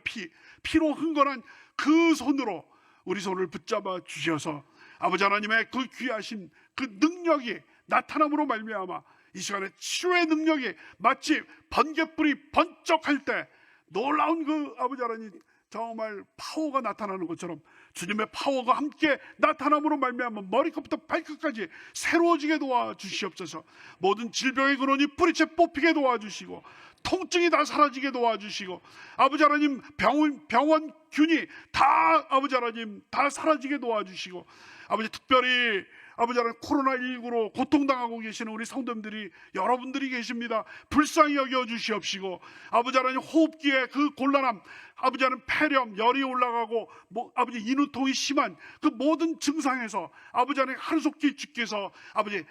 피로 흥건한 그 손으로 우리 손을 붙잡아 주셔서 아버지 하나님의 그 귀하신 그 능력이 나타남으로 말미암아 이 시간에 치료의 능력이 마치 번개불이 번쩍할 때 놀라운 그 아버지 하나님 정말 파워가 나타나는 것처럼 주님의 파워가 함께 나타남으로 말미암아 머리끝부터 발끝까지 새로워지게 도와주시옵소서. 모든 질병의 근원이 뿌리채 뽑히게 도와주시고 통증이 다 사라지게 도와주시고 아버지 하나님 병원균이 다 아버지 하나님 다 사라지게 도와주시고 아버지 특별히 아버지 하나님 코로나19로 고통당하고 계시는 우리 성도님들이 여러분들이 계십니다. 불쌍히 여겨주시옵시고 아버지 하나님 호흡기의 그 곤란함, 아버지 하나님 폐렴, 열이 올라가고 아버지 인후통이 심한 그 모든 증상에서 아버지 하나님 하루속히 주께서 아버지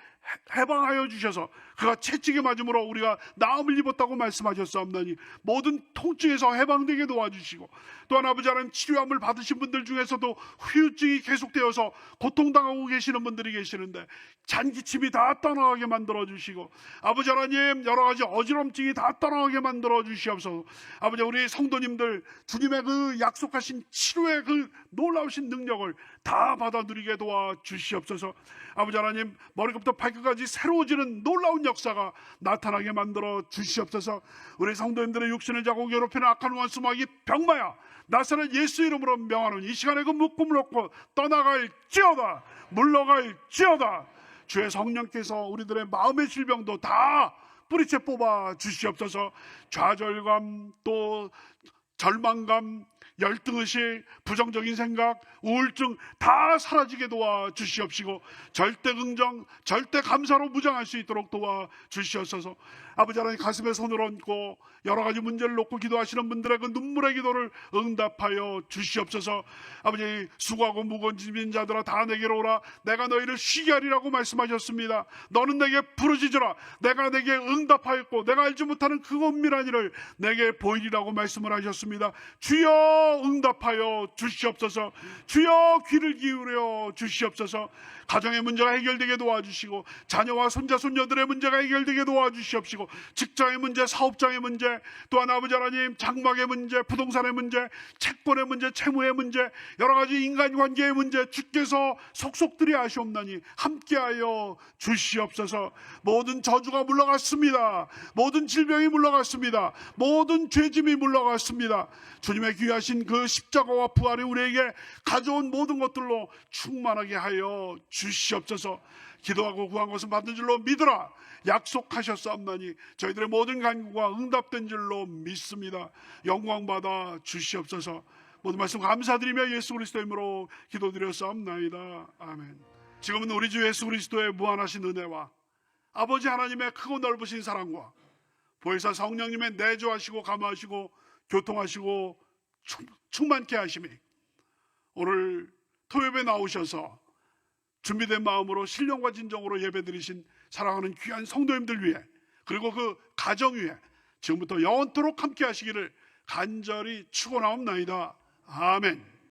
해방하여 주셔서 그가 채찍에 맞음으로 우리가 나음을 입었다고 말씀하셨사옵나니 모든 통증에서 해방되게 도와주시고, 또한 아버지 하나님 치료함을 받으신 분들 중에서도 후유증이 계속되어서 고통당하고 계시는 분들이 계시는데 잔기침이 다 떠나가게 만들어 주시고, 아버지 하나님 여러 가지 어지럼증이 다 떠나가게 만들어 주시옵소서. 아버지, 우리 성도님들 주님의 그 약속하신 치료의 그 놀라우신 능력을 다 받아 누리게 도와 주시옵소서. 아버지 하나님, 머리부터 발끝까지 새로워지는 놀라운 역사가 나타나게 만들어 주시옵소서. 우리 성도님들의 육신을 자고 괴롭히는 악한 원수마귀 병마야 나사렛 예수 이름으로 명하노니 이 시간에 그 묶음을 놓고 떠나갈지어다, 물러갈지어다. 주의 성령께서 우리들의 마음의 질병도 다 뿌리채 뽑아 주시옵소서. 좌절감, 또 절망감, 열등의식, 부정적인 생각, 우울증 다 사라지게 도와 주시옵시고, 절대 긍정, 절대 감사로 무장할 수 있도록 도와 주시옵소서. 아버지 하나님, 가슴에 손을 얹고 여러 가지 문제를 놓고 기도하시는 분들의 그 눈물의 기도를 응답하여 주시옵소서. 아버지, 수고하고 무거운 짐진 자들아 다 내게로 오라, 내가 너희를 쉬게 하리라고 말씀하셨습니다. 너는 내게 부르짖으라, 내가 내게 응답하였고 내가 알지 못하는 그 은밀한 일을 내게 보이리라고 말씀을 하셨습니다. 주여 응답하여 주시옵소서. 주여 귀를 기울여 주시옵소서. 가정의 문제가 해결되게 도와주시고, 자녀와 손자 손녀들의 문제가 해결되게 도와주시옵시고, 직장의 문제, 사업장의 문제, 또한 아버지 하나님 장막의 문제, 부동산의 문제, 채권의 문제, 채무의 문제, 여러 가지 인간관계의 문제 주께서 속속들이 아시옵나니 함께하여 주시옵소서. 모든 저주가 물러갔습니다. 모든 질병이 물러갔습니다. 모든 죄짐이 물러갔습니다. 주님의 귀하신 그 십자가와 부활이 우리에게 가져온 모든 것들로 충만하게 하여 주시옵소서. 기도하고 구한 것은 받은 줄로 믿으라 약속하셨사옵나니 저희들의 모든 간구가 응답된 줄로 믿습니다. 영광 받아 주시옵소서. 모든 말씀 감사드리며 예수 그리스도의 이름으로 기도드렸사옵나이다. 아멘. 지금은 우리 주 예수 그리스도의 무한하신 은혜와 아버지 하나님의 크고 넓으신 사랑과 보혜사 성령님의 내주하시고 감화하시고 교통하시고 충만케 하심이 오늘 토요일에 나오셔서 준비된 마음으로 신령과 진정으로 예배드리신 사랑하는 귀한 성도님들 위해, 그리고 그 가정 위해 지금부터 영원토록 함께 하시기를 간절히 축원하옵나이다. 아멘.